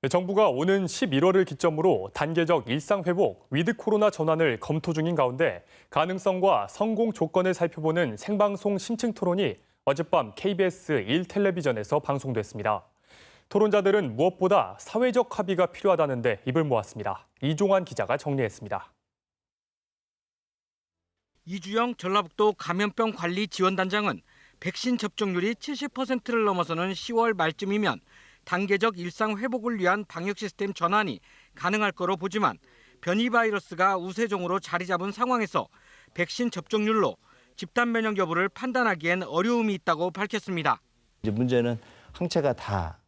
정부가 오는 11월을 기점으로 단계적 일상회복, 위드 코로나 전환을 검토 중인 가운데 가능성과 성공 조건을 살펴보는 생방송 심층 토론이 어젯밤 KBS 1텔레비전에서 방송됐습니다. 토론자들은 무엇보다 사회적 합의가 필요하다는데 입을 모았습니다. 이종환 기자가 정리했습니다. 이주영 전라북도 감염병 관리 지원단장은 백신 접종률이 70%를 넘어서는 10월 말쯤이면 단계적 일상 회복을 위한 방역 시스템 전환이 가능할 거로 보지만 변이 바이러스가 우세종으로 자리 잡은 상황에서 백신 접종률로 집단 면역 여부를 판단하기엔 어려움이 있다고 밝혔습니다. 이제 문제는 항체가 다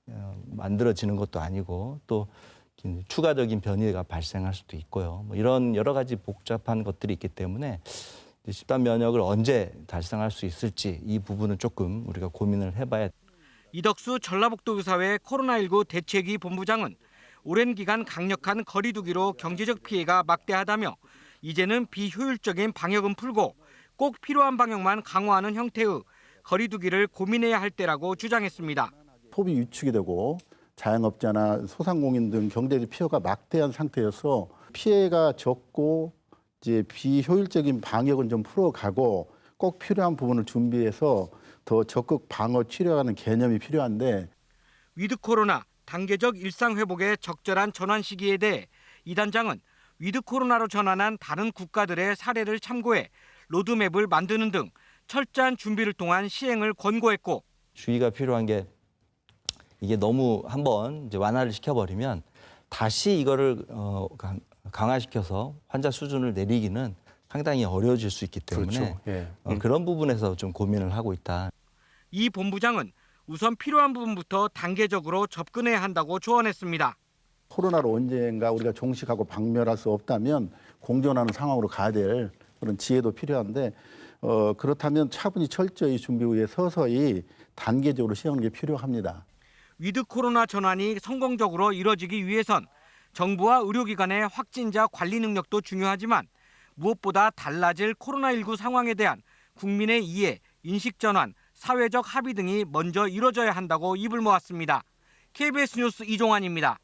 만들어지는 것도 아니고 또 추가적인 변이가 발생할 수도 있고요. 이런 여러 가지 복잡한 것들이 있기 때문에 집단 면역을 언제 달성할 수 있을지 이 부분은 조금 우리가 고민을 해봐야. 이덕수 전라북도의사회 코로나19 대책위 본부장은 오랜 기간 강력한 거리 두기로 경제적 피해가 막대하다며 이제는 비효율적인 방역은 풀고 꼭 필요한 방역만 강화하는 형태의 거리 두기를 고민해야 할 때라고 주장했습니다. 소비 위축이 되고 자영업자나 소상공인 등 경제적 피해가 막대한 상태여서 피해가 적고 이제 비효율적인 방역은 좀 풀어가고 꼭 필요한 부분을 준비해서 더 적극 방어 치료하는 개념이 필요한데, 위드 코로나 단계적 일상 회복의 적절한 전환 시기에 대해 이 단장은 위드 코로나로 전환한 다른 국가들의 사례를 참고해 로드맵을 만드는 등 철저한 준비를 통한 시행을 권고했고, 주의가 필요한 게 이게 너무 한번 이제 완화를 시켜버리면 다시 이거를 강화시켜서 환자 수준을 내리기는 상당히 어려워질 수 있기 때문에 그렇죠. 예. 그런 부분에서 좀 고민을 하고 있다. 이 본부장은 우선 필요한 부분부터 단계적으로 접근해야 한다고 조언했습니다. 코로나로 언젠가 우리가 종식하고 박멸할 수 없다면 공존하는 상황으로 가야 될 그런 지혜도 필요한데, 그렇다면 차분히 철저히 준비 후에 서서히 단계적으로 시행하는 게 필요합니다. 위드 코로나 전환이 성공적으로 이뤄지기 위해선 정부와 의료기관의 확진자 관리 능력도 중요하지만 무엇보다 달라질 코로나19 상황에 대한 국민의 이해, 인식 전환, 사회적 합의 등이 먼저 이뤄져야 한다고 입을 모았습니다. KBS 뉴스 이종환입니다.